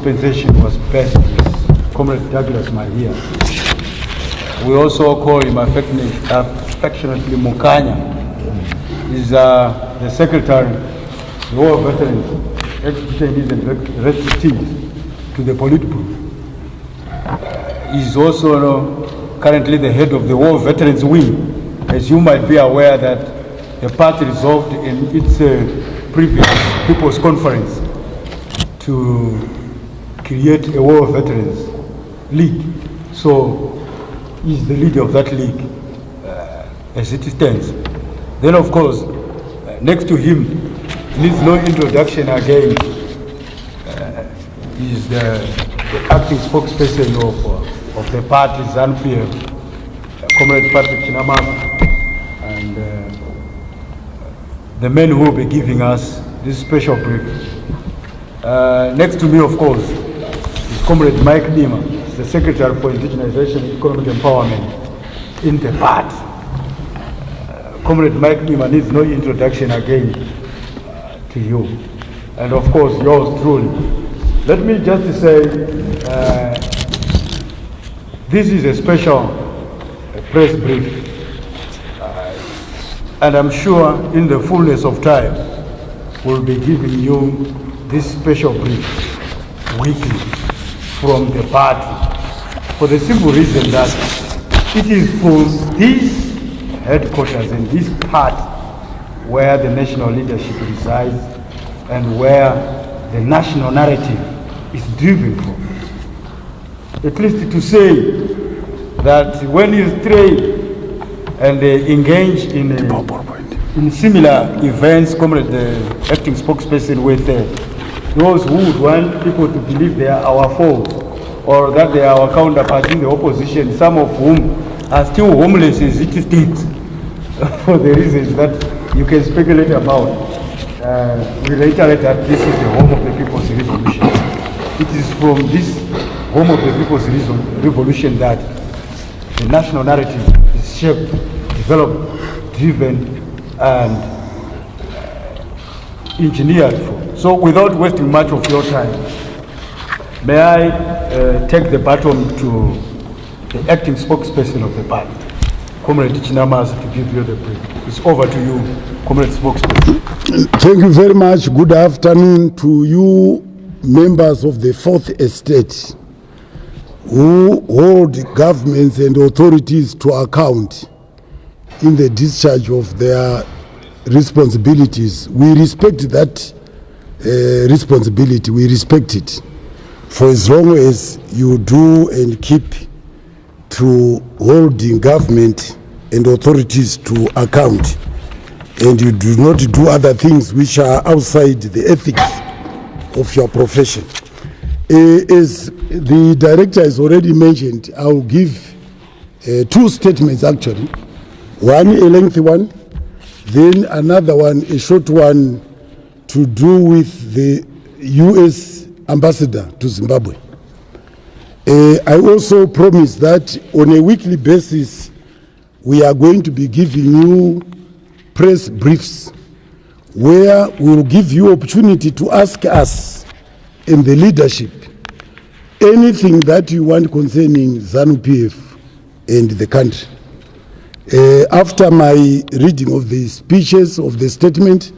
dispensation was passed with Comrade Douglas Mahia. We also call him affectionately Mukanya. He's the Secretary of the War Veterans, ex-detainees and refugees to the Politburo. He's also currently the head of the War Veterans Wing. As you might be aware that the party resolved in its previous People's Conference to create a War Veterans League. So he's the leader of that league as it stands. Then of course, next to him, needs no introduction again, is the acting spokesperson of the party, Zanu PF, Comrade Chinamasa, and the men who will be giving us this special brief. Next to me, of course, is Comrade Mike Dima, the Secretary for Indigenization and Economic Empowerment in the party. Comrade Mike Dima needs no introduction again to you. And of course, yours truly. Let me just say, this is a special press brief. And I'm sure in the fullness of time, we'll be giving you this special brief weekly from the party, for the simple reason that it is from this headquarters and this party where the national leadership resides and where the national narrative is driven from. At least to say that when you stray and engage in similar events, Comrade the acting spokesperson with those who would want people to believe they are our foes or that they are our counterparts in the opposition, some of whom are still homeless as it stands for the reasons that you can speculate about. We reiterate that this is the home of the people's revolution. It is from this home of the people's revolution that the national narrative is shaped, developed, driven, and engineered for. So without wasting much of your time, may I take the baton to the acting spokesperson of the party, Comrade Chinamasa, to give you the brief. It's over to you, Comrade spokesperson. Thank you very much. Good afternoon to you, members of the Fourth Estate, who hold governments and authorities to account in the discharge of their responsibilities. We respect that responsibility. We respect it for as long as you do and keep to holding government and authorities to account, and you do not do other things which are outside the ethics of your profession. As the director has already mentioned, I will give two statements actually. One a lengthy one, then another one, a short one, to do with the U.S. ambassador to Zimbabwe. I also promise that on a weekly basis, we are going to be giving you press briefs where we will give you opportunity to ask us in the leadership anything that you want concerning Zanu PF and the country. After my reading of the speeches of the statement,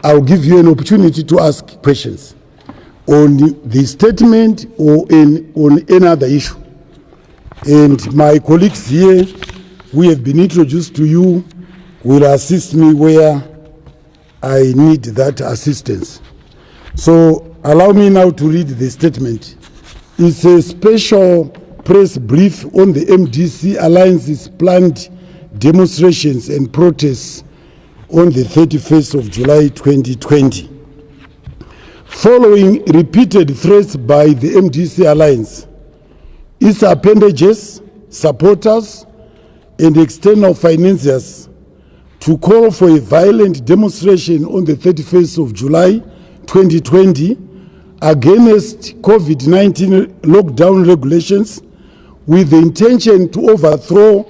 I will give you an opportunity to ask questions on the statement or on any other issue. And my colleagues here, who have been introduced to you, will assist me where I need that assistance. So allow me now to read the statement. It's a special press brief on the MDC Alliance's planned demonstrations and protests on the 31st of July 2020. Following repeated threats by the MDC Alliance, its appendages, supporters, and external financiers to call for a violent demonstration on the 31st of July 2020 against COVID-19 lockdown regulations with the intention to overthrow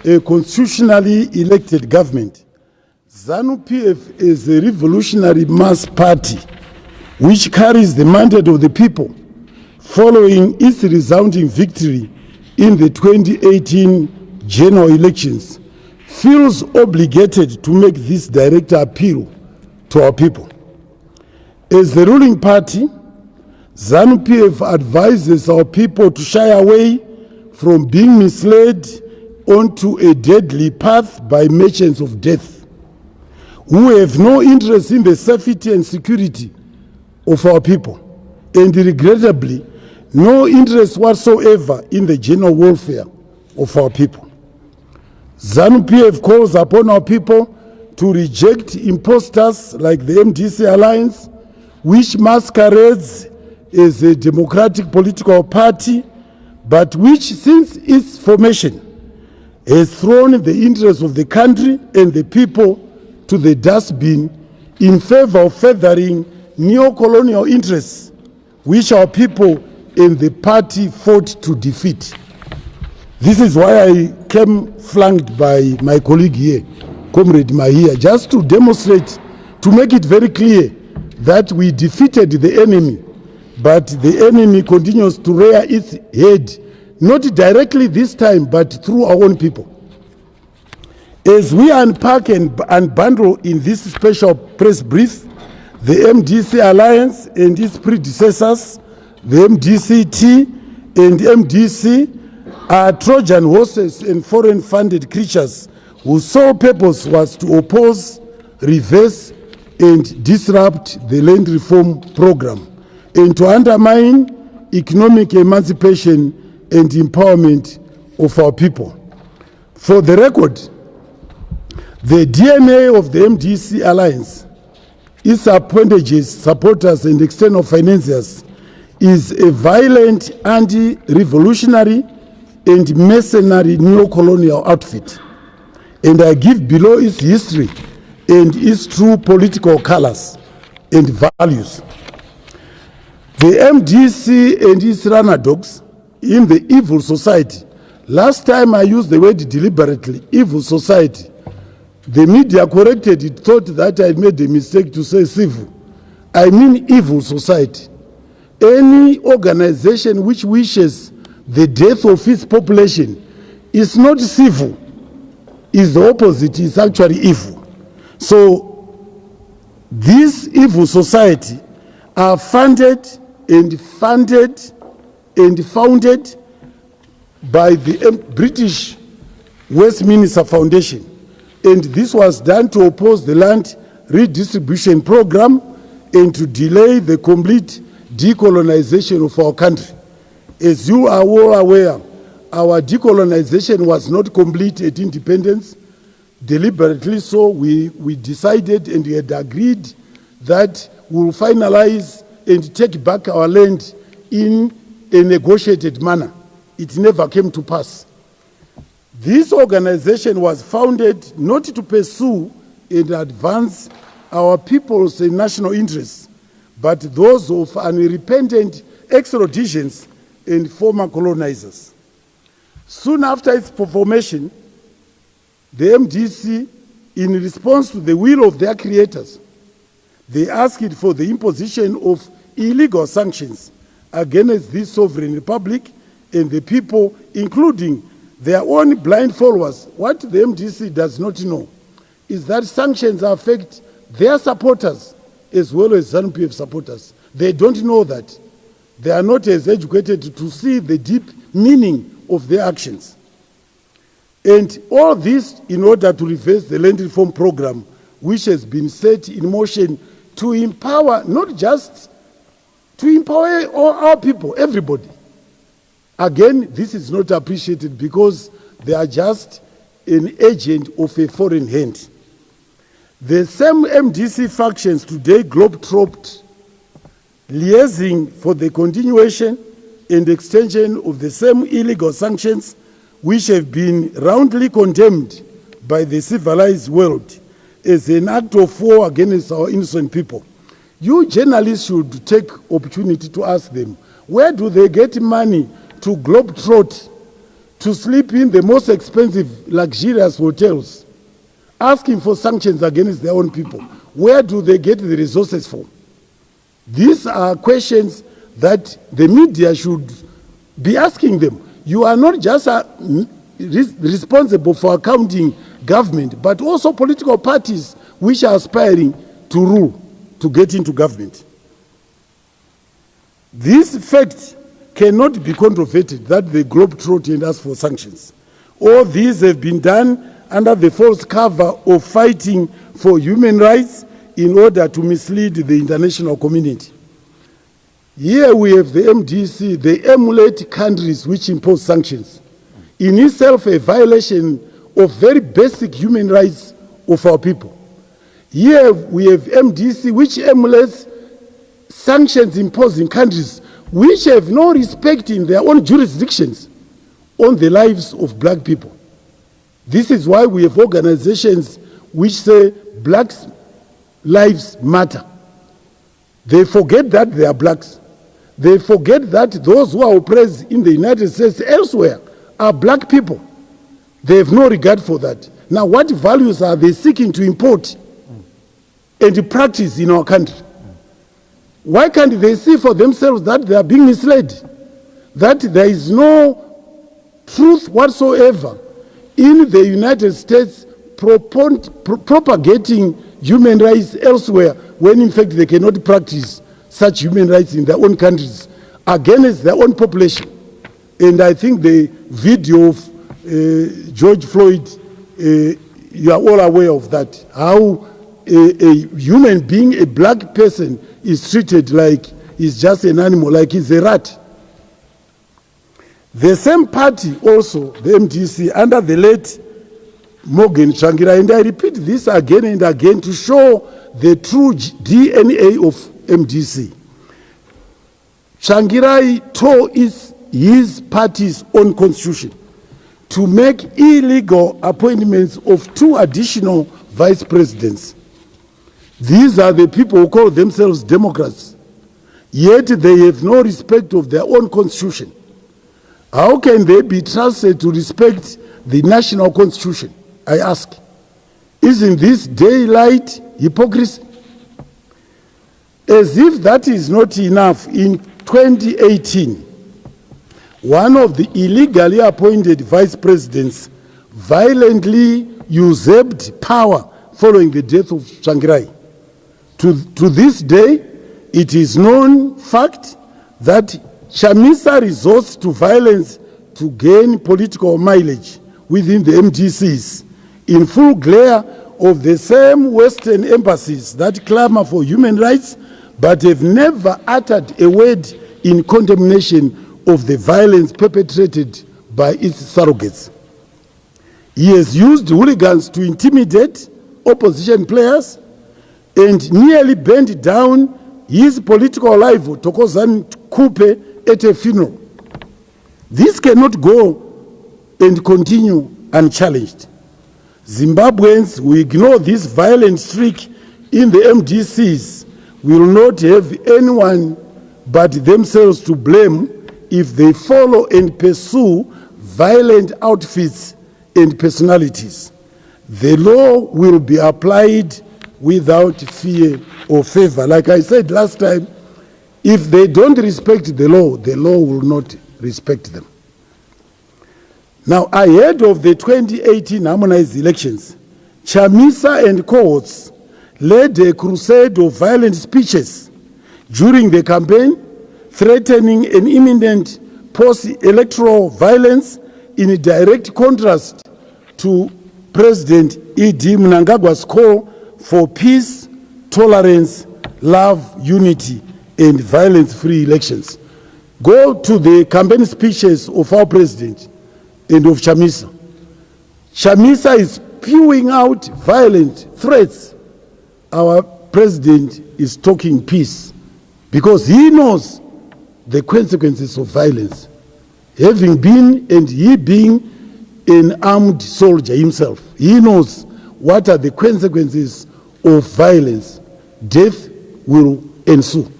a constitutionally elected government. Zanu PF is a revolutionary mass party which carries the mandate of the people following its resounding victory in the 2018 general elections, feels obligated to make this direct appeal to our people. As the ruling party, Zanu PF advises our people to shy away from being misled onto a deadly path by merchants of death, who have no interest in the safety and security of our people, and regrettably, no interest whatsoever in the general welfare of our people. Zanu PF calls upon our people to reject imposters like the MDC Alliance, which masquerades as a democratic political party, but which, since its formation, has thrown the interests of the country and the people to the dustbin in favor of furthering neo-colonial interests, which our people and the party fought to defeat. This is why I came flanked by my colleague here, Comrade Mahia, just to demonstrate, to make it very clear that we defeated the enemy, but the enemy continues to rear its head, not directly this time, but through our own people. As we unpack and bundle in this special press brief, the MDC Alliance and its predecessors, the MDC-T and MDC, are Trojan horses and foreign-funded creatures whose sole purpose was to oppose, reverse, and disrupt the land reform program, and to undermine economic emancipation and empowerment of our people. For the record, the DNA of the MDC Alliance, its appendages, supporters, and external financiers, is a violent, anti-revolutionary, and mercenary neo-colonial outfit. And I give below its history and its true political colors and values. The MDC and its runner-dogs in the evil society. Last time I used the word deliberately, evil society. The media corrected it, thought that I made a mistake to say civil. I mean evil society. Any organization which wishes the death of its population is not civil, is the opposite, is actually evil. So this evil society are founded and founded by the British Westminster Foundation. And this was done to oppose the land redistribution program and to delay the complete decolonization of our country. As you are all aware, our decolonization was not complete at independence. Deliberately so, we decided and we had agreed that we will finalize and take back our land in a negotiated manner. It never came to pass. This organization was founded not to pursue and advance our people's national interests, but those of unrepentant extraditions and former colonizers. Soon after its formation, the MDC, in response to the will of their creators, they asked for the imposition of illegal sanctions against this sovereign republic and the people, including their own blind followers. What the MDC does not know is that sanctions affect their supporters as well as Zanu PF supporters. They don't know that. They are not as educated to see the deep meaning of their actions. And all this in order to reverse the land reform program, which has been set in motion to empower, not just to empower all our people, everybody. Again, this is not appreciated because they are just an agent of a foreign hand. The same MDC factions today globe-trotted, liaising for the continuation and extension of the same illegal sanctions which have been roundly condemned by the civilized world as an act of war against our innocent people. You journalists should take opportunity to ask them, where do they get money to globetrot, to sleep in the most expensive, luxurious hotels, asking for sanctions against their own people? Where do they get the resources from? These are questions that the media should be asking them. You are not just responsible for accounting government, but also political parties which are aspiring to rule, to get into government. This fact cannot be controverted, that the globetrotter and ask for sanctions. All these have been done under the false cover of fighting for human rights in order to mislead the international community. Here we have the MDC, they emulate countries which impose sanctions. In itself a violation of very basic human rights of our people. Here we have MDC which emulates sanctions imposed in countries which have no respect in their own jurisdictions on the lives of black people. This is why we have organizations which say black lives matter. They forget that they are blacks. They forget that those who are oppressed in the United States elsewhere are black people. They have no regard for that. Now, what values are they seeking to import and practice in our country? Why can't they see for themselves that they are being misled? That there is no truth whatsoever in the United States propagating human rights elsewhere, when in fact they cannot practice such human rights in their own countries against their own population. And I think the video of George Floyd, you are all aware of that, how a human being, a black person, is treated like he's just an animal, like he's a rat. The same party also, the MDC, under the late Morgan Tsvangirai, and I repeat this again and again to show the true DNA of MDC. Tsvangirai tore his party's own constitution to make illegal appointments of 2 additional vice presidents. These are the people who call themselves Democrats, yet they have no respect of their own constitution. How can they be trusted to respect the national constitution, I ask? Isn't this daylight hypocrisy? As if that is not enough, in 2018, one of the illegally appointed vice presidents violently usurped power following the death of Tsvangirai. To this day, it is known fact that Chinamasa resorts to violence to gain political mileage within the MDCs, in full glare of the same Western embassies that clamor for human rights, but have never uttered a word in condemnation of the violence perpetrated by its surrogates. He has used hooligans to intimidate opposition players and nearly burned down his political rival, Thokozani Kupe, at a funeral. This cannot go and continue unchallenged. Zimbabweans who ignore this violent streak in the MDCs will not have anyone but themselves to blame if they follow and pursue violent outfits and personalities. The law will be applied without fear or favor. Like I said last time, if they don't respect the law will not respect them. Now, ahead of the 2018 harmonized elections, Chinamasa and cohorts led a crusade of violent speeches during the campaign, threatening an imminent post-electoral violence, in direct contrast to President E.D. Mnangagwa's call for peace, tolerance, love, unity, and violence-free elections. Go to the campaign speeches of our president and of Chinamasa. Chinamasa is spewing out violent threats. Our president is talking peace because he knows the consequences of violence, having been and he being an armed soldier himself. He knows what are the consequences of violence. Death will ensue.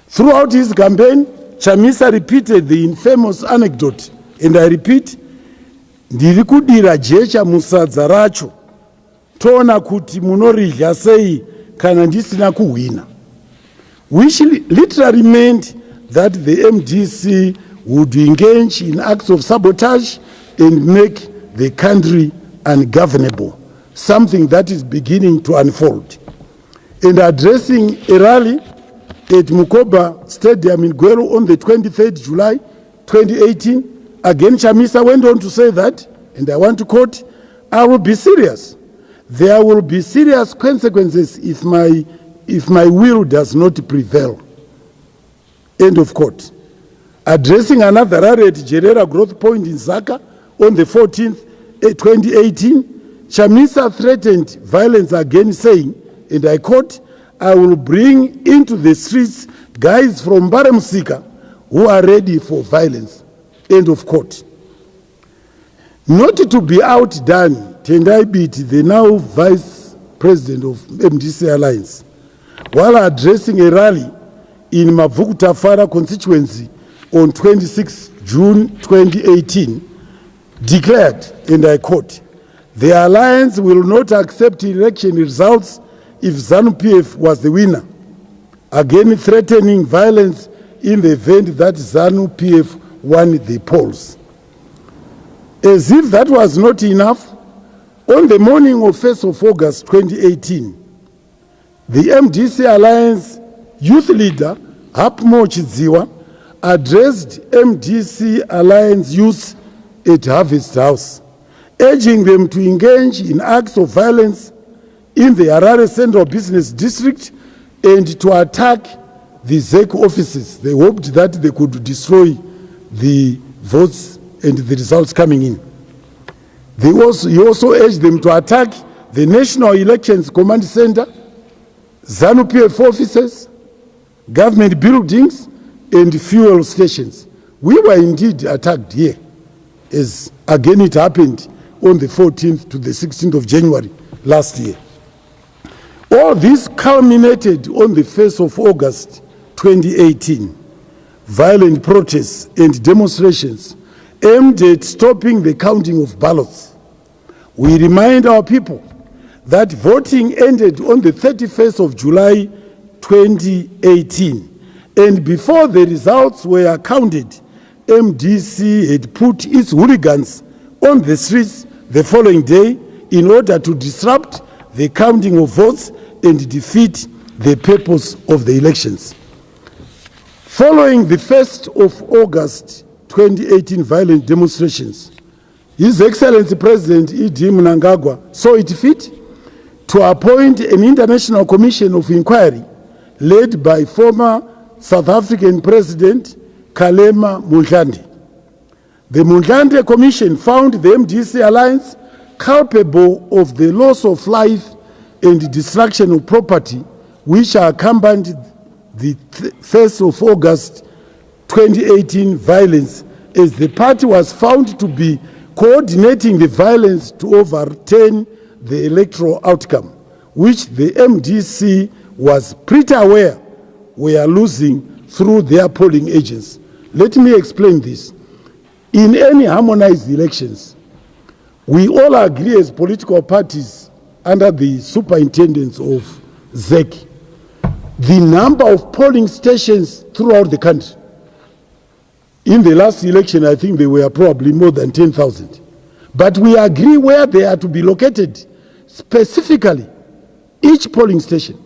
Throughout his campaign, Chinamasa repeated the infamous anecdote, and I repeat, ndiri kudira jecha musadza racho, toona kuti munoridya sei kana ndisina kuhwina. which literally meant that the MDC would engage in acts of sabotage and make the country ungovernable, something that is beginning to unfold. And addressing a rally at Mukoba Stadium in Gweru on the 23rd July 2018, again Chinamasa went on to say that, and I want to quote, "I will be serious. There will be serious consequences if my will does not prevail." End of quote. Addressing another rally at Gerera Growth Point in Zaka on the 14th, 2018, Chinamasa threatened violence again, saying, and I quote, "I will bring into the streets guys from Baramsika who are ready for violence." End of quote. Not to be outdone, Tendai Biti, the now Vice President of MDC Alliace, while addressing a rally in Mavuku-Tafara constituency on 26 June 2018, declared, and I quote, "The Alliance will not accept election results if Zanu PF was the winner," again threatening violence in the event that Zanu PF won the polls. As if that was not enough, on the morning of 1st of August 2018, the MDC Alliance youth leader, Hapmo Chidziwa, addressed MDC Alliance youth at Harvest House, urging them to engage in acts of violence in the Harare Central Business District and to attack the ZEC offices. They hoped that they could destroy the votes and the results coming in. He also urged them to attack the National Elections Command Center, Zanu PF offices, government buildings, and fuel stations. We were indeed attacked here, as again it happened on the 14th to the 16th of January last year. All this culminated on the 1st of August 2018. Violent protests and demonstrations aimed at stopping the counting of ballots. We remind our people that voting ended on the 31st of July 2018, and before the results were counted, MDC had put its hooligans on the streets the following day in order to disrupt the counting of votes and defeat the purpose of the elections. Following the 1st of August 2018 violent demonstrations, His Excellency President E.D. Mnangagwa saw it fit to appoint an international commission of inquiry led by former South African President Kgalema Motlanthe. The Motlanthe Commission found the MDC Alliance culpable of the loss of life and destruction of property which accompanied the 1st of August 2018 violence, as the party was found to be coordinating the violence to overturn the electoral outcome, which the MDC was pretty aware were losing through their polling agents. Let me explain this. In any harmonized elections, we all agree as political parties under the superintendence of ZEC, the number of polling stations throughout the country. In the last election, I think there were probably more than 10,000. But we agree where they are to be located, specifically each polling station.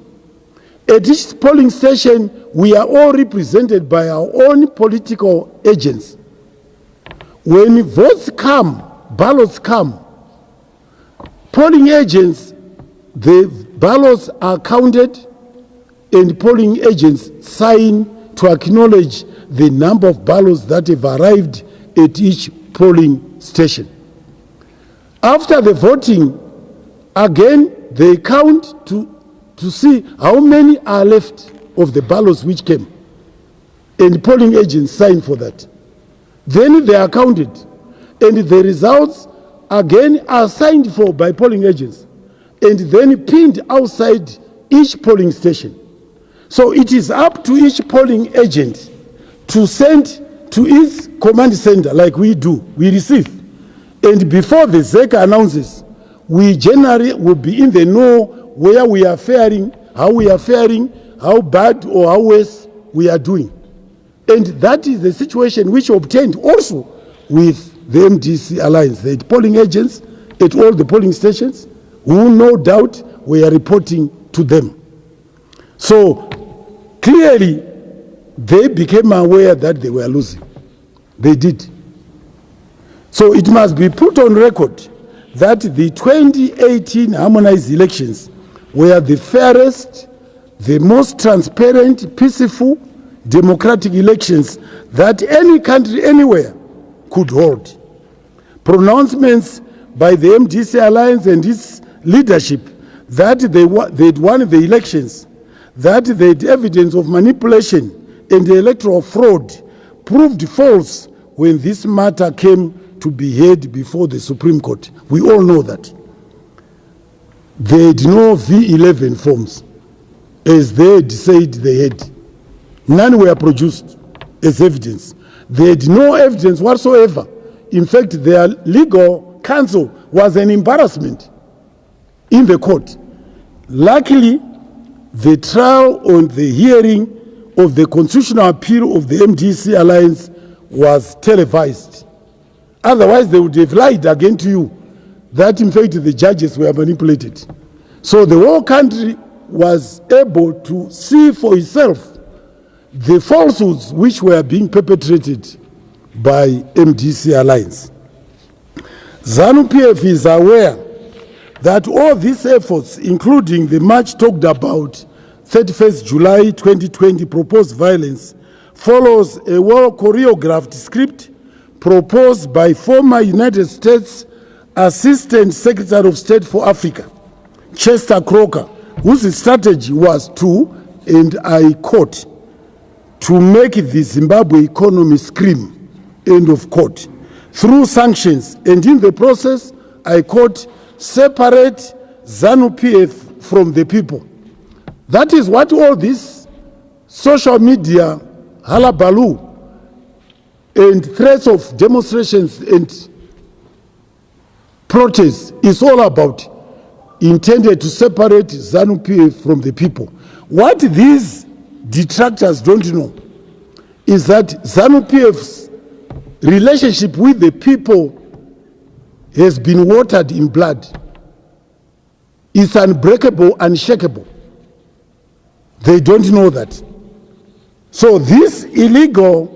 At each polling station, we are all represented by our own political agents. When votes come, ballots come, polling agents, the ballots are counted and polling agents sign to acknowledge the number of ballots that have arrived at each polling station. After the voting, again, they count to see how many are left of the ballots which came. And polling agents sign for that. Then they are counted. And the results, again, are signed for by polling agents. And then pinned outside each polling station. So it is up to each polling agent to send to its command center, like we do, we receive. And before the ZEC announces, we generally will be in the know where we are faring, how we are faring, how bad or how worse we are doing. And that is the situation which obtained also with the MDC Alliance. The polling agents at all the polling stations who no doubt were reporting to them. So clearly they became aware that they were losing. They did. So it must be put on record that the 2018 harmonized elections were the fairest, the most transparent, peaceful, democratic elections that any country anywhere could hold. Pronouncements by the MDC Alliance and its leadership that they'd won the elections, that they'd evidence of manipulation and the electoral fraud proved false when this matter came to be heard before the Supreme Court. We all know that. They had no V11 forms, as they had said they had. None were produced as evidence. They had no evidence whatsoever. In fact, their legal counsel was an embarrassment in the court. Luckily, the trial on the hearing of the constitutional appeal of the MDC Alliance was televised. Otherwise, they would have lied again to you that in fact the judges were manipulated. So the whole country was able to see for itself the falsehoods which were being perpetrated by MDC Alliance. Zanu PF is aware that all these efforts, including the much talked about 31st July 2020 proposed violence, follows a well-choreographed script proposed by former United States Assistant Secretary of State for Africa, Chester Crocker, whose strategy was to, and I quote, to make the Zimbabwe economy scream, end of quote, through sanctions, and in the process, I quote, separate Zanu PF from the people. That is what all this social media hullabaloo and threats of demonstrations and protests is all about, intended to separate Zanu PF from the people. What these detractors don't know is that Zanu PF's relationship with the people has been watered in blood. It's unbreakable, unshakable. They don't know that. So this illegal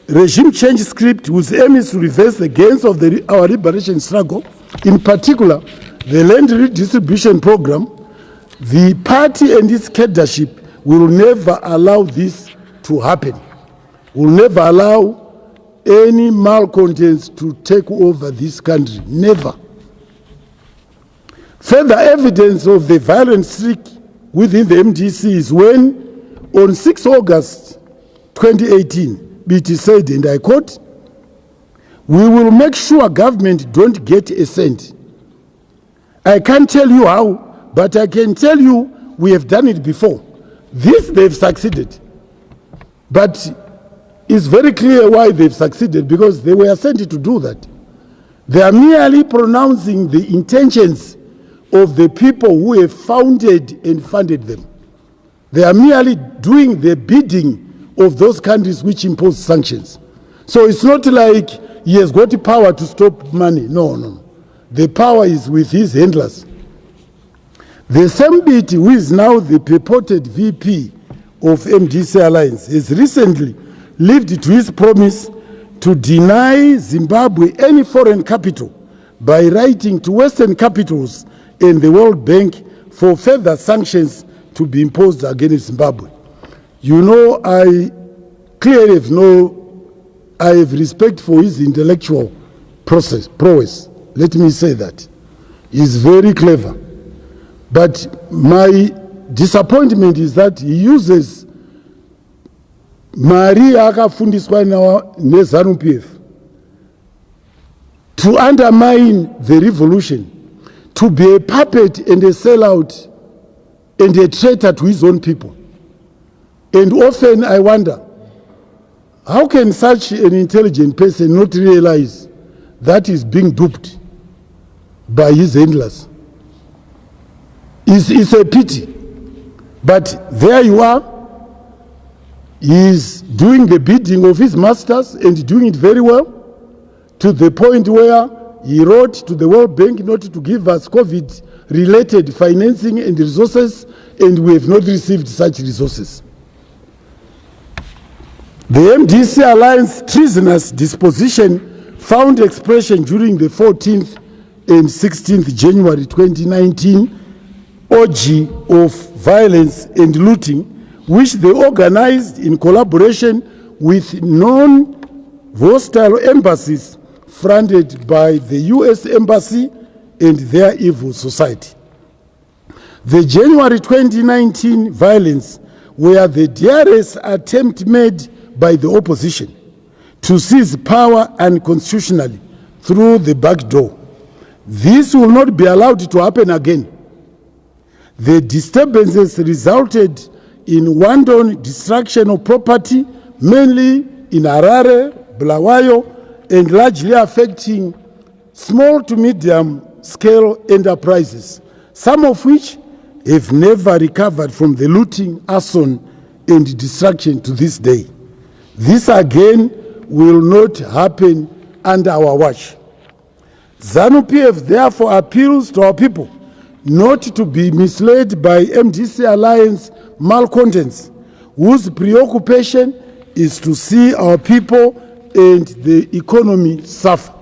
regime change script whose aim is to reverse the gains of our liberation struggle, in particular the land redistribution program, the party and its cadreship will never allow this to happen. Will never allow any malcontents to take over this country. Never. Further evidence of the violent streak within the MDC is when, on 6 August 2018, it is said, and I quote, "We will make sure government don't get a cent. I can't tell you how, but I can tell you we have done it before." This they've succeeded. But it's very clear why they've succeeded, because they were sent to do that. They are merely pronouncing the intentions of the people who have founded and funded them. They are merely doing the bidding of those countries which impose sanctions. So it's not like he has got the power to stop money. No, no. The power is with his handlers. The Sembit, who is now the purported VP of MDC Alliance, has recently lived to his promise to deny Zimbabwe any foreign capital by writing to Western capitals and the World Bank for further sanctions to be imposed against Zimbabwe. You know, I clearly I have respect for his intellectual prowess. Let me say that. He's very clever. But my disappointment is that he uses Maria akafundiswa neZanu PF to undermine the revolution, to be a puppet and a sellout and a traitor to his own people. And often I wonder, how can such an intelligent person not realize that he's being duped by his handlers? It's a pity. But there you are, he's doing the bidding of his masters and doing it very well, to the point where he wrote to the World Bank not to give us COVID-related financing and resources, and we have not received such resources. The MDC Alliance treasonous disposition found expression during the 14th and 16th January 2019 orgy of violence and looting, which they organized in collaboration with non-hostile embassies fronted by the US Embassy and their evil society. The January 2019 violence were the dearest attempt made by the opposition to seize power unconstitutionally through the back door. This will not be allowed to happen again. The disturbances resulted in wanton destruction of property, mainly in Harare, Bulawayo, and largely affecting small to medium scale enterprises, some of which have never recovered from the looting, arson, and destruction to this day. This again will not happen under our watch. Zanu PF therefore appeals to our people not to be misled by MDC Alliance malcontents, whose preoccupation is to see our people and the economy suffer.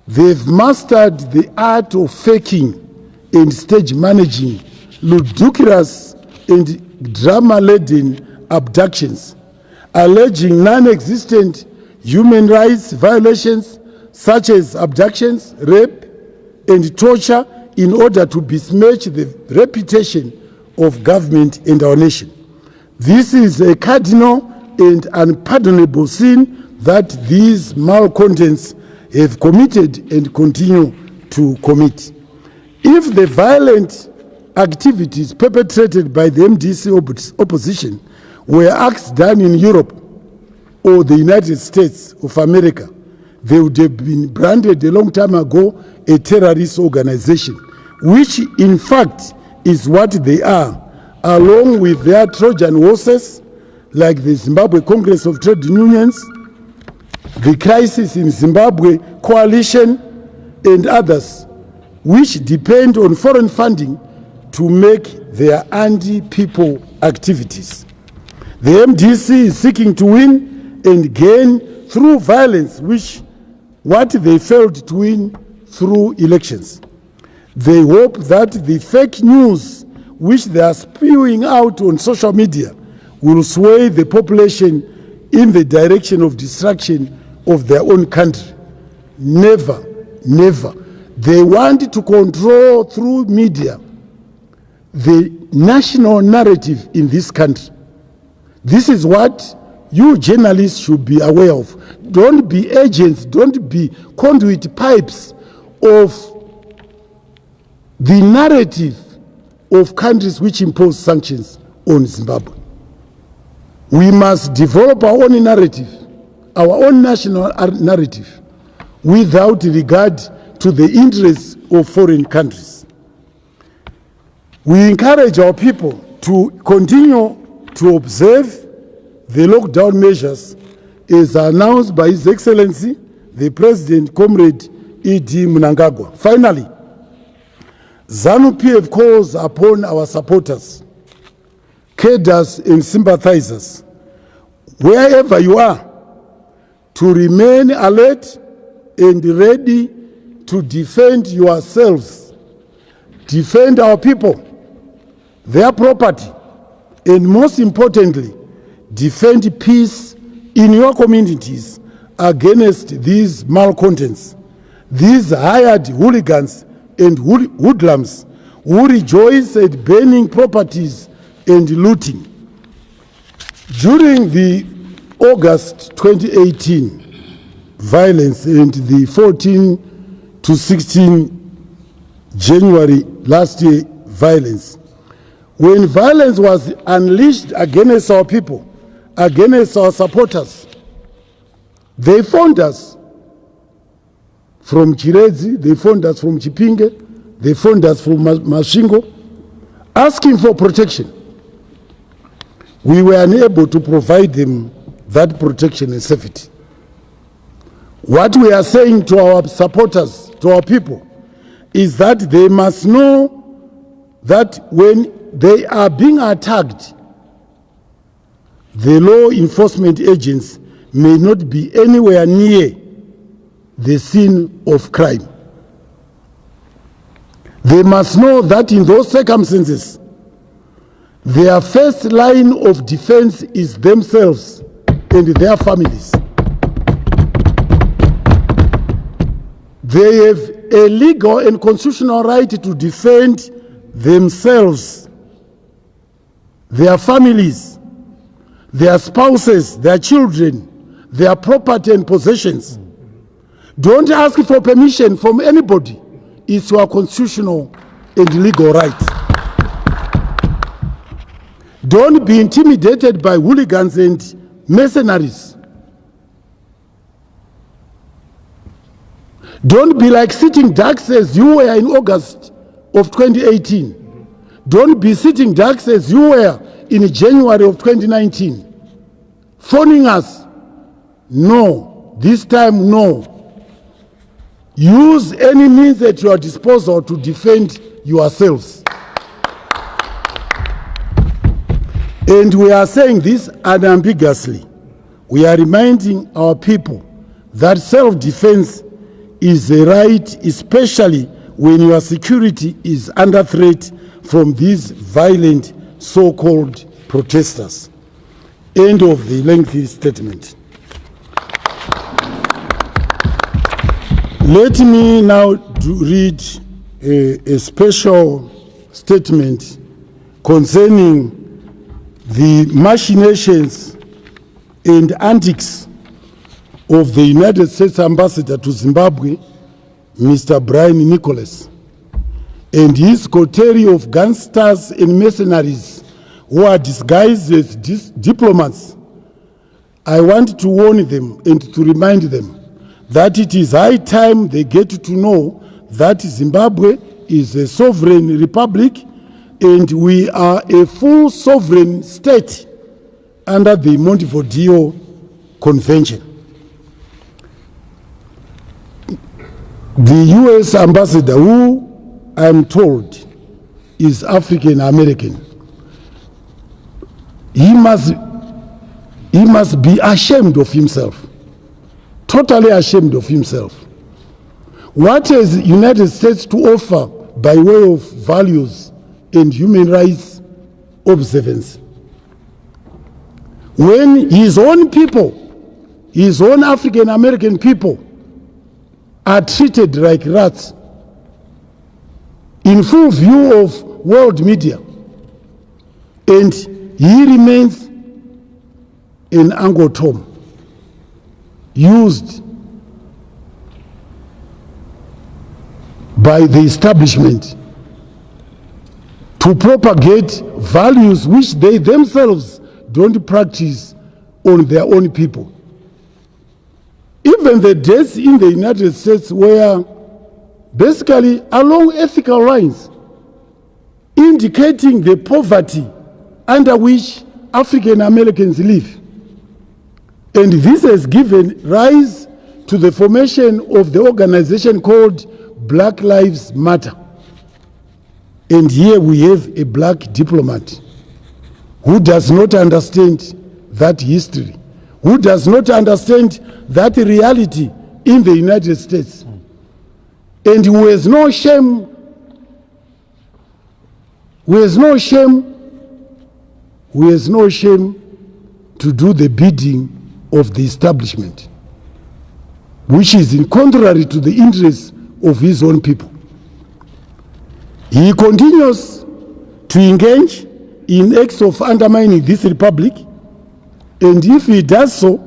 They've mastered the art of faking and stage managing ludicrous and drama-laden abductions, alleging non-existent human rights violations such as abductions, rape, and torture in order to besmirch the reputation of government and our nation. This is a cardinal and unpardonable sin that these malcontents have committed and continue to commit. If the violent activities perpetrated by the MDC opposition were acts done in Europe or the United States of America, they would have been branded a long time ago a terrorist organization, which in fact is what they are, along with their Trojan horses like the Zimbabwe Congress of Trade Unions, the Crisis in Zimbabwe Coalition, and others, which depend on foreign funding to make their anti-people activities. The MDC is seeking to win and gain through violence, which what they failed to win through elections. They hope that the fake news which they are spewing out on social media will sway the population in the direction of destruction of their own country. Never, never. They want to control through media the national narrative in this country. This is what you journalists should be aware of. Don't be agents, don't be conduit pipes of the narrative of countries which impose sanctions on Zimbabwe. We must develop our own narrative, our own national narrative, without regard to the interests of foreign countries. We encourage our people to continue to observe the lockdown measures as announced by His Excellency, the President, Comrade E.D. Mnangagwa. Finally, Zanu PF calls upon our supporters, cadres and sympathizers, wherever you are, to remain alert and ready to defend yourselves, defend our people, their property, and most importantly, defend peace in your communities against these malcontents, these hired hooligans and hoodlums who rejoice at burning properties and looting. During the August 2018 violence and the 14 to 16 January last year violence, when violence was unleashed against our people, against our supporters, they found us from Chirezi, they found us from Chipinge, they found us from Mashingo, asking for protection. we were unable to provide them that protection and safety. What we are saying to our supporters, to our people, is that they must know that when they are being attacked, the law enforcement agents may not be anywhere near the scene of crime. They must know that in those circumstances, their first line of defense is themselves and their families. They have a legal and constitutional right to defend themselves, their families, their spouses, their children, their property and possessions. Don't ask for permission from anybody. It's your constitutional and legal right. Don't be intimidated by hooligans and mercenaries. Don't be like sitting ducks as you were in August of 2018. Don't be sitting ducks as you were in January of 2019. Phoning us. No. This time, no. Use any means at your disposal to defend yourselves. And we are saying this unambiguously. We are reminding our people that self-defense is a right, especially when your security is under threat from these violent so-called protesters. End of the lengthy statement. Let me now read a special statement concerning the machinations and antics of the United States Ambassador to Zimbabwe, Mr. Brian Nicholas, and his coterie of gangsters and mercenaries who are disguised as diplomats. I want to warn them and to remind them that it is high time they get to know that Zimbabwe is a sovereign republic and we are a full sovereign state under the Montevideo Convention. The U.S. ambassador, who I'm told is African American, he must be ashamed of himself, totally ashamed of himself. What has the United States to offer by way of values and human rights observance? When his own people, his own African American people, are treated like rats in full view of world media, and he remains an Uncle Tom, used by the establishment to propagate values which they themselves don't practice on their own people. Even the deaths in the United States were basically along ethical lines, indicating the poverty under which African Americans live. And this has given rise to the formation of the organization called Black Lives Matter. And here we have a black diplomat who does not understand that history, who does not understand that reality in the United States, and who has no shame, to do the bidding of the establishment, which is in contrary to the interests of his own people. He continues to engage in acts of undermining this republic, and if he does so,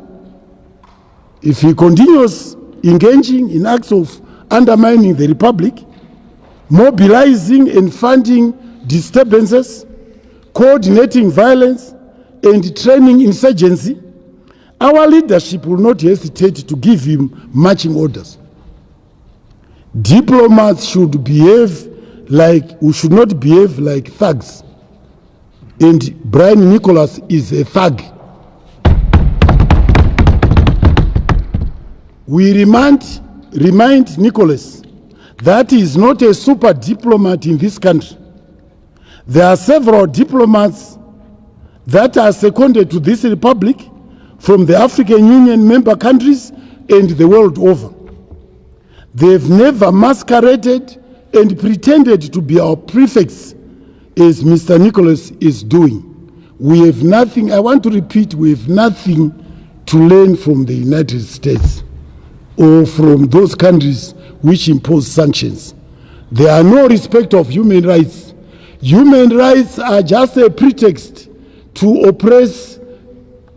if he continues engaging in acts of undermining the republic, mobilizing and funding disturbances, coordinating violence, and training insurgency, our leadership will not hesitate to give him marching orders. Diplomats should not behave like thugs and Brian Nicholas is a thug. We remind Nicholas that he is not a super diplomat in this country. There are several diplomats that are seconded to this republic from the African Union member countries and the world over. They've never masqueraded and pretended to be our prefects as Mr. Nicholas is doing. We have nothing, I want to repeat, we have nothing to learn from the United States or from those countries which impose sanctions. There are no respect of human rights. Human rights are just a pretext to oppress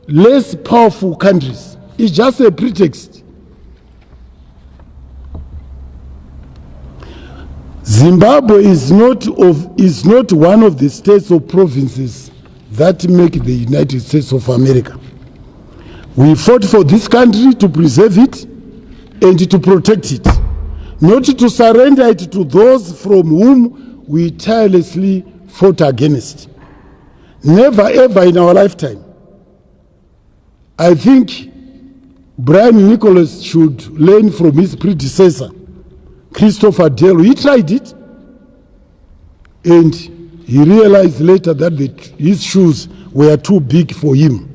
less powerful countries. It's just a pretext. Zimbabwe is not one of the states or provinces that make the United States of America. We fought for this country to preserve it and to protect it, not to surrender it to those from whom we tirelessly fought against. Never ever in our lifetime. I think Brian Nicholas should learn from his predecessor, Christopher Dell. He tried it, and he realized later that his shoes were too big for him.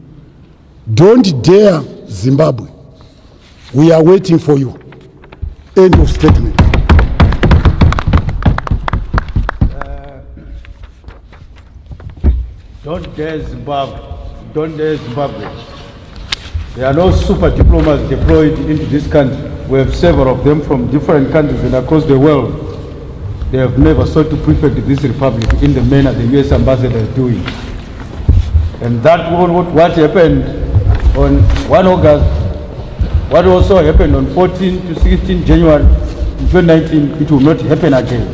Don't dare Zimbabwe. We are waiting for you. End of statement. Don't dare Zimbabwe. Don't dare Zimbabwe. There are no super diplomats deployed into this country. We have several of them from different countries and across the world. They have never sought to prefect this republic in the manner the U.S. ambassador is doing. And that what happened on 1 August, what also happened on 14 to 16 January 2019, it will not happen again.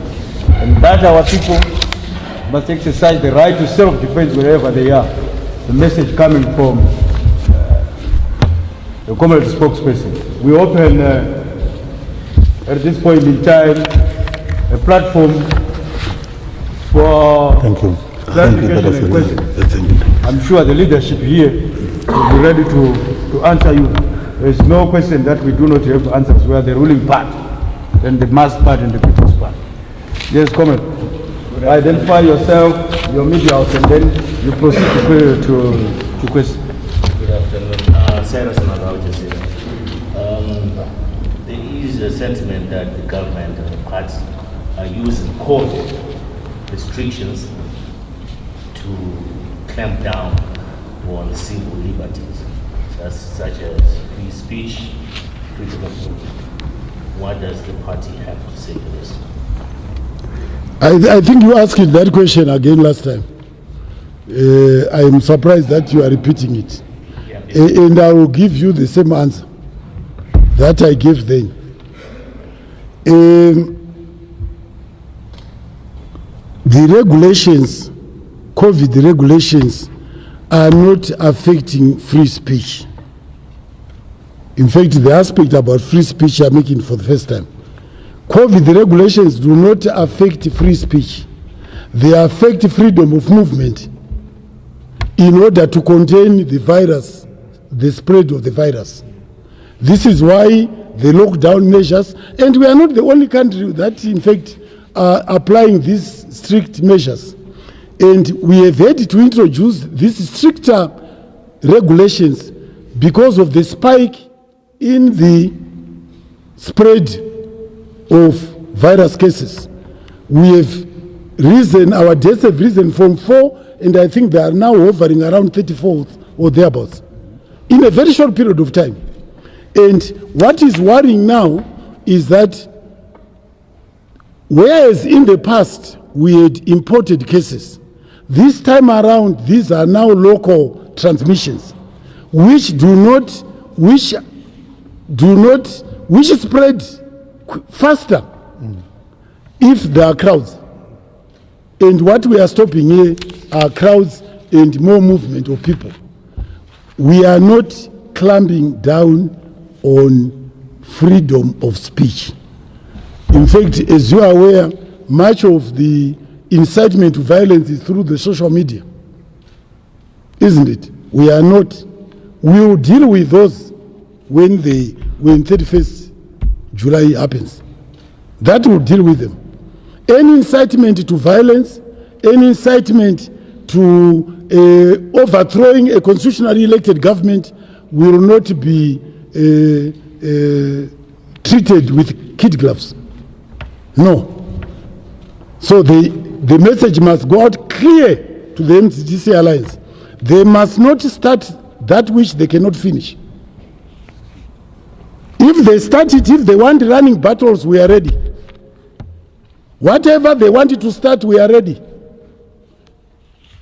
And that our people must exercise the right to self-defense wherever they are. The message coming from the community spokesperson. We open at this point in time a platform for clarification and questions. I'm sure the leadership here will be ready to answer you. There is no question that we do not have to answer. We are the ruling part, then the mass part and the people's part. Yes, comment. Identify yourself, your media house, and then you proceed to question. Good afternoon. Cyrus and there is a sentiment that the government and the party are using court restrictions to clamp down on civil liberties, such as free speech, freedom of movement. What does the party have to say to this? I think you asked that question again last time. I am surprised that you are repeating it. Yeah, and I will give you the same answer that I gave then. The regulations, COVID regulations, are not affecting free speech. In fact, the aspect about free speech I'm making for the first time. COVID regulations do not affect free speech. They affect freedom of movement in order to contain the virus, the spread of the virus. This is why the lockdown measures, and we are not the only country that in fact are applying these strict measures. And we have had to introduce these stricter regulations because of the spike in the spread of virus cases. We have risen, our deaths have risen from 4, and I think they are now hovering around 34 or thereabouts in a very short period of time. And what is worrying now is that whereas in the past we had imported cases, this time around these are now local transmissions which spread faster if there are crowds. And what we are stopping here are crowds and more movement of people. We are not clamping down on freedom of speech. In fact, as you are aware, much of the incitement to violence is through the social media. isn't it? We are not. We will deal with those when 31st July happens. That will deal with them. Any incitement to violence, any incitement to overthrowing a constitutionally elected government will not be treated with kid gloves. No. So the message must go out clear to the MDC Alliance. They must not start that which they cannot finish. If they start it, if they want running battles, we are ready. Whatever they wanted to start, we are ready.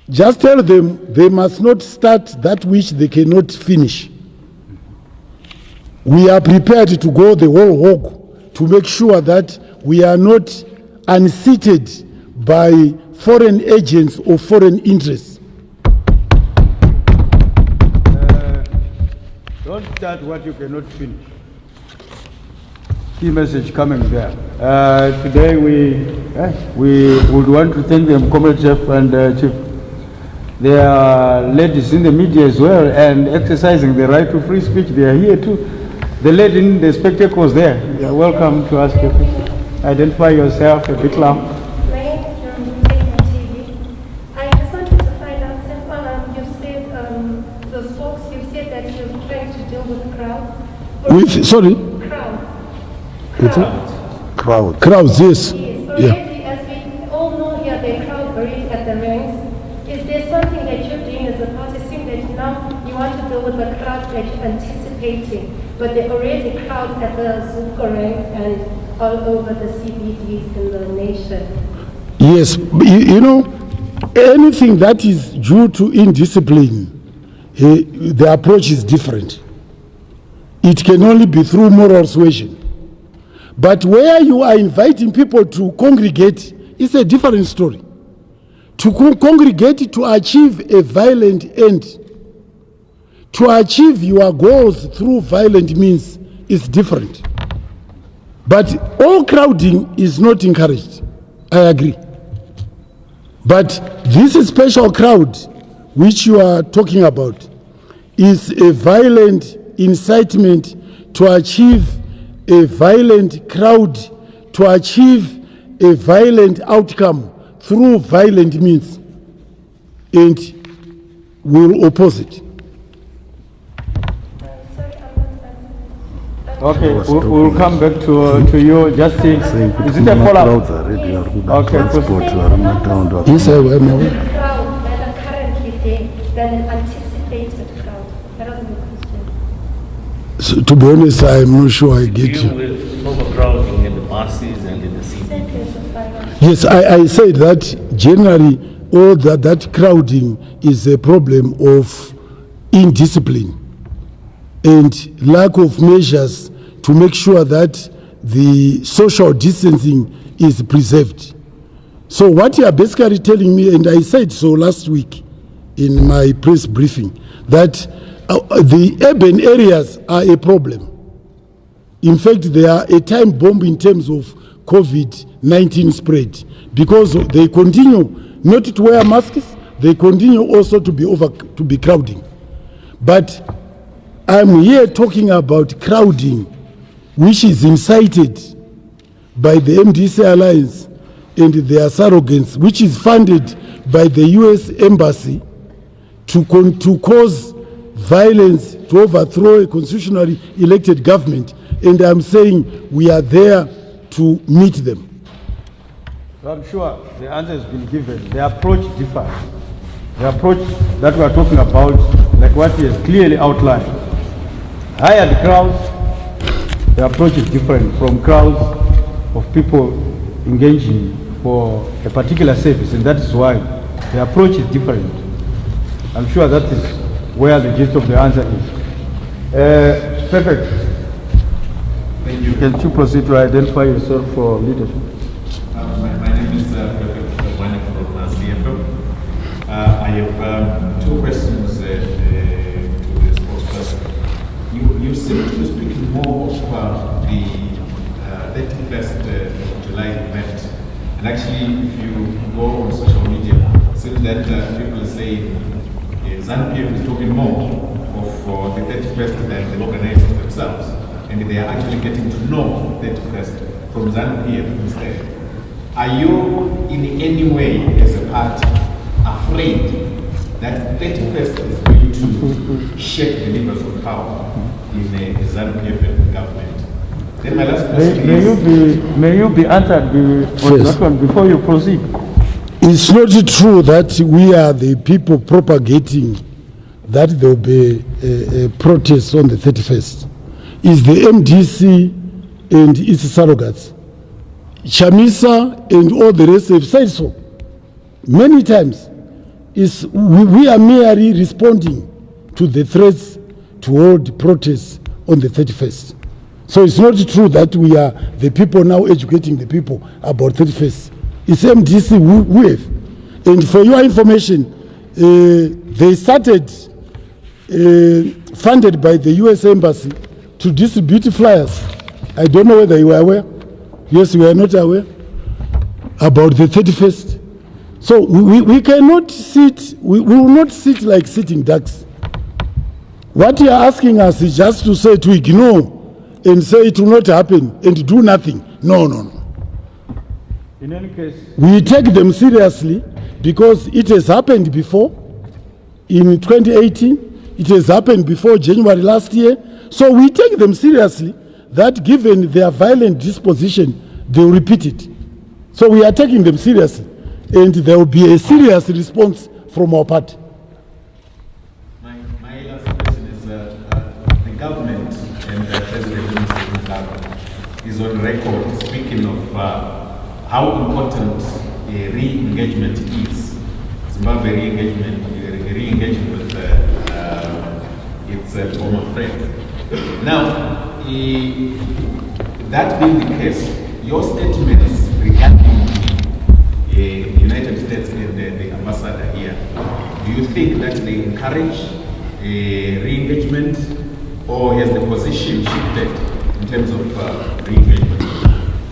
Just tell them they must not start that which they cannot finish. We are prepared to go the whole hog to make sure that we are not unseated by foreign agents or foreign interests. Don't start what you cannot finish. Key message coming there. Today we would want to thank them, Comrade Chief and Chief. There are ladies in the media as well and exercising the right to free speech. They are here too. The lady in the spectacles there, you are welcome to ask your question. Identify yourself a bit loud. My name is TV. I just wanted to find out, since you said the folks, you said that you're trying to deal with crowds. Sorry? Crowds, yes. Yes. Already, as we all know here, there are crowds buried at the ranks. Is there something that you're doing as a party, seeing that now you want to deal with the crowds that you're anticipating, but there are already crowds at the Zuko ranks and all over the CBDs in the nation? Yes, you know, anything that is due to indiscipline, the approach is different. It can only be through moral suasion. But where you are inviting people to congregate, it's a different story. To congregate to achieve a violent end, to achieve your goals through violent means is different. But all crowding is not encouraged. I agree. But this special crowd which you are talking about is a violent incitement to achieve a violent crowd, to achieve a violent outcome through violent means, and will oppose it. Okay, we'll come back to you. Just see, is it a follow-up? Okay, yes, I will. Crowd that are currently there, than an anticipated crowd. That was the question. So, to be honest, I'm not sure I get Deal you. with overcrowding in the buses and in the city. Yes, I said that generally all that crowding is a problem of indiscipline and lack of measures to make sure that the social distancing is preserved. So what you are basically telling me, and I said so last week in my press briefing, that the urban areas are a problem. In fact, they are a time bomb in terms of COVID-19 spread, because they continue not to wear masks, they continue also to be crowding. But I'm here talking about crowding, which is incited by the MDC Alliance and their surrogates, which is funded by the US Embassy to cause violence, to overthrow a constitutionally elected government. And I'm saying we are there to meet them. So I'm sure the answer has been given. The approach differs. The approach that we are talking about, like what he has clearly outlined. Hired crowds, the approach is different from crowds of people engaging for a particular service, and that is why the approach is different. I'm sure that is where the gist of the answer is. Perfect. Thank you. Can you proceed to identify yourself for leadership? My name is Perfect from CFO. I have two questions to the spokesperson. You seem to be speaking more of the 31st of July event. And actually, if you go on social media, it seems that people are saying is Zanu PF is talking more of the 31st than the organizers themselves, and they are actually getting to know 31st from Zanu PF instead. Are you in any way, as a party, afraid that 31st is going to shake the levers of power in the Zanu PF government? Then my last question may you be answered on that one before you proceed. It's not true that we are the people propagating that there will be a protest on the 31st. It's the MDC and its surrogates. Chinamasa and all the rest have said so many times. We are merely responding to the threats to hold protests on the 31st. So it's not true that we are the people now educating the people about 31st. It's MDC who have. And for your information, they started, funded by the US Embassy, to distribute flyers. I don't know whether you were aware. Yes, you are not aware about the 31st. So we cannot sit, we will not sit like sitting ducks. What you are asking us is just to say, to ignore and say it will not happen and do nothing. No, no, no. In any case, we take them seriously because it has happened before in 2018. It has happened before January last year. So we take them seriously that given their violent disposition, they will repeat it. So we are taking them seriously and there will be a serious response from our party. My last question is the government and President is on record speaking of how important re-engagement is. Zimbabwe re-engagement with its former friends. Now, that being the case, your statements regarding the United States and the ambassador here, do you think that they encourage re-engagement, or has the position shifted in terms of re-engagement?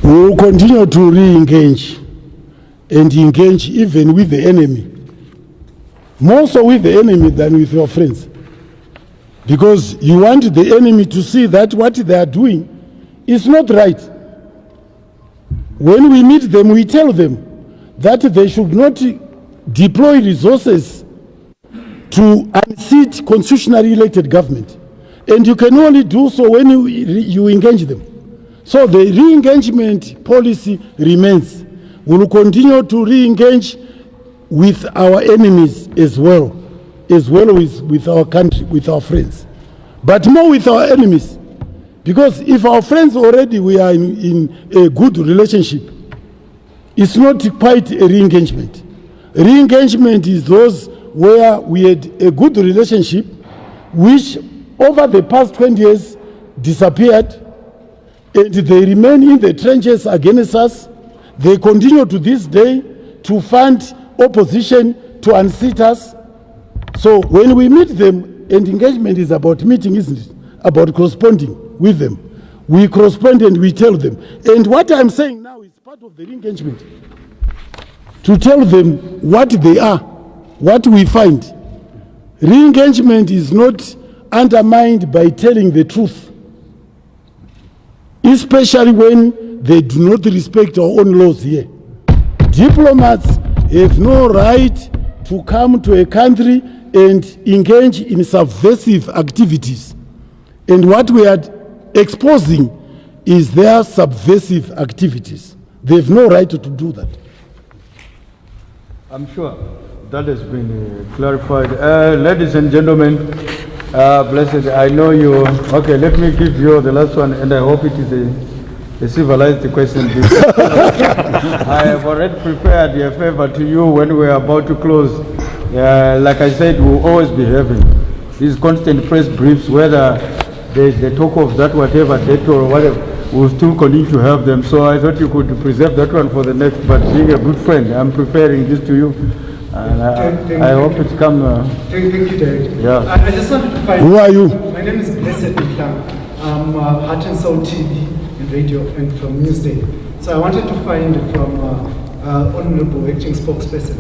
We will continue to re-engage and engage even with the enemy. More so with the enemy than with your friends. Because you want the enemy to see that what they are doing is not right. When we meet them, we tell them that they should not deploy resources to unseat constitutionally elected government. And you can only do so when you engage them. So the re-engagement policy remains. We will continue to re-engage with our enemies as well as with our country, with our friends. But more with our enemies. Because if our friends already we are in a good relationship, it's not quite a re-engagement. Re-engagement is those where we had a good relationship, which over the past 20 years disappeared, and they remain in the trenches against us. They continue to this day to fund opposition, to unseat us. So when we meet them, and engagement is about meeting, isn't it? About corresponding with them. We correspond and we tell them. And what I'm saying now is part of the engagement. To tell them what they are, what we find. Re-engagement is not undermined by telling the truth, especially when they do not respect our own laws here. Diplomats have no right to come to a country and engage in subversive activities. And what we are exposing is their subversive activities. They have no right to do that. I'm sure that has been clarified. Ladies and gentlemen, blessed, I know you. Okay, let me give you the last one, and I hope it is a civilized question. I have already prepared a favor to you when we are about to close. Like I said, we'll always be having these constant press briefs, whether there's the talk of that whatever date or whatever, we'll still continue to have them. So I thought you could preserve that one for the next, but being a good friend, I'm preparing this to you. And I hope it comes. Thank you, Director. Yeah. I just wanted to find. Who are you? My name is Blessed Mklam. I'm Heart and Soul TV and radio and from Newsday. So I wanted to find from Honorable Acting Spokesperson,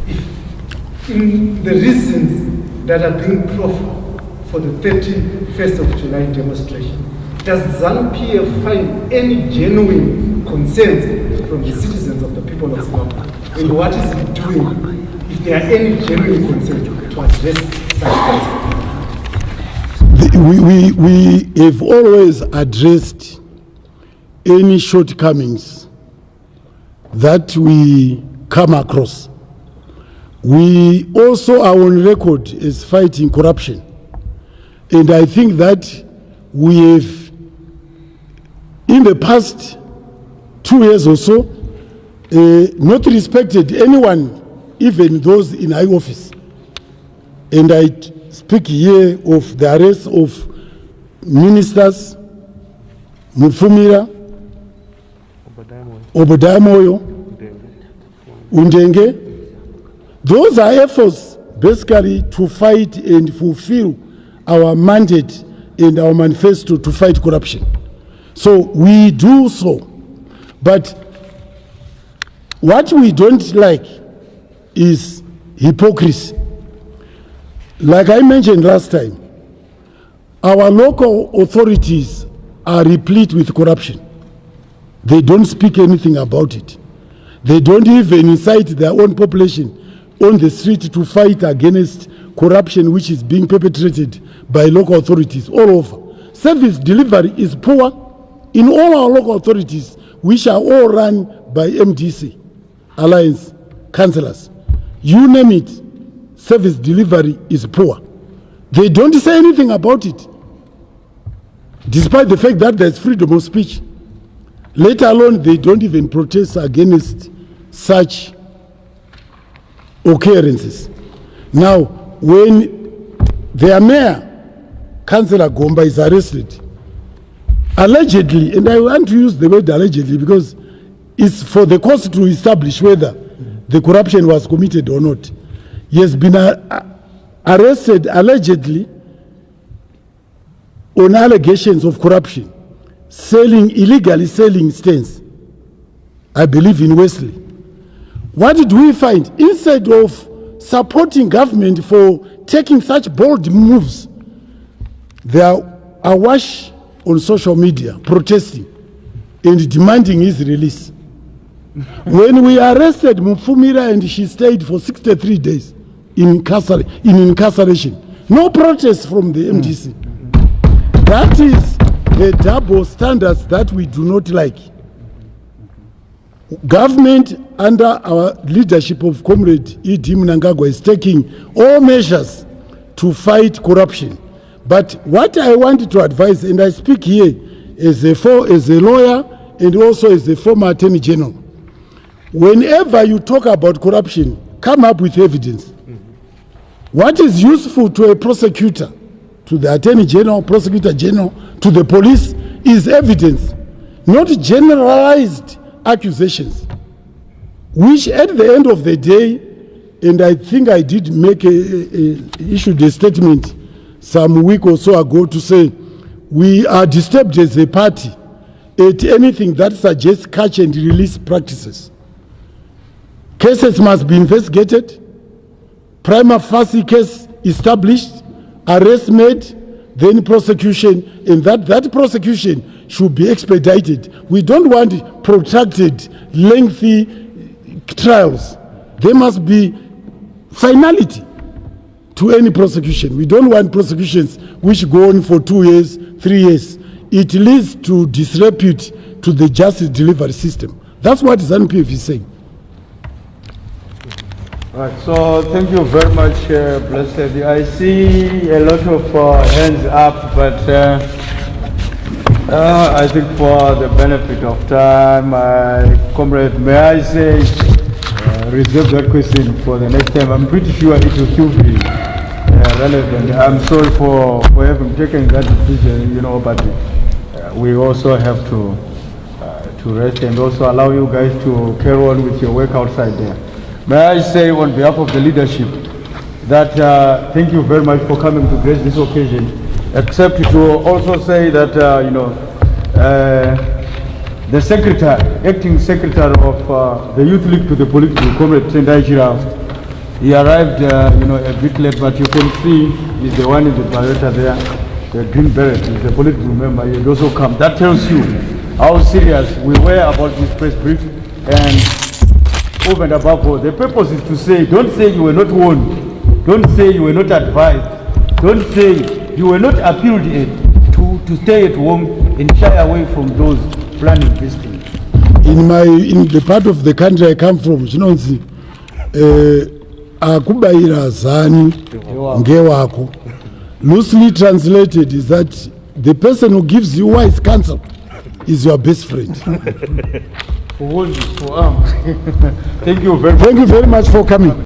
if in the reasons that are being profiled for the 31st of July demonstration. Does Zanu PF find any genuine concerns from the citizens of the people of Zimbabwe? And what is it doing, if there are any genuine concerns, to address such concerns? We have always addressed any shortcomings that we come across. We also are on record as fighting corruption. And I think that we have, in the past 2 years or so, not respected anyone, even those in high office. And I speak here of the arrest of ministers, Mufumira, Obodamoyo, Undenge. Those are efforts basically to fight and fulfill our mandate and our manifesto to fight corruption. So we do so. But what we don't like is hypocrisy. Like I mentioned last time, our local authorities are replete with corruption. They don't speak anything about it. They don't even incite their own population on the street to fight against corruption which is being perpetrated by local authorities all over. Service delivery is poor in all our local authorities, which are all run by MDC Alliace councillors. You name it, service delivery is poor. They don't say anything about it, despite the fact that there's freedom of speech. Let alone they don't even protest against such occurrences. Now, when their mayor, Councillor Gomba, is arrested, allegedly, and I want to use the word allegedly because it's for the court to establish whether the corruption was committed or not. He has been arrested allegedly on allegations of corruption, illegally selling stains, I believe in Wesley. What did we find? Instead of supporting government for taking such bold moves, they are awash on social media, protesting and demanding his release. When we arrested Mufumira and she stayed for 63 days in incarceration, no protest from the MDC. That is the double standards that we do not like. Government under our leadership of Comrade E.D. Mnangagwa is taking all measures to fight corruption. But what I want to advise, and I speak here as a lawyer and also as a former Attorney General, whenever you talk about corruption, come up with evidence. What is useful to a prosecutor, to the Attorney General, Prosecutor General, to the police, is evidence, not generalized accusations, which at the end of the day, and I think I did make issued a statement some week or so ago to say we are disturbed as a party at anything that suggests catch and release practices. Cases must be investigated, prima facie case established, arrest made, then prosecution, and that prosecution should be expedited. We don't want protracted, lengthy trials. There must be finality to any prosecution. We don't want prosecutions which go on for 2 years, 3 years. It leads to disrepute to the justice delivery system. That's what Zanu PF is saying. Right, so thank you very much, Blessed. I see a lot of hands up, but I think for the benefit of time, comrade, may I say, reserve that question for the next time. I'm pretty sure it will still be relevant. I'm sorry for having taken that decision, but we also have to rest and also allow you guys to carry on with your work outside there. May I say on behalf of the leadership that thank you very much for coming to grace this occasion, except to also say that, the secretary, acting secretary of the Youth League to the Political, Comrade Tendai Chirao, He arrived, a bit late, but you can see he's the one in the barretta there, the green beret, he's the political member. He had also come. That tells you how serious we were about this press brief. And over and above all, the purpose is to say, don't say you were not warned, don't say you were not advised, don't say you were not appealed to stay at home and shy away from those planning this thing. In the part of the country I come from, chinonzi akubaira zani ngewako. Loosely translated is that the person who gives you wise counsel is your best friend. Thank you very much for coming.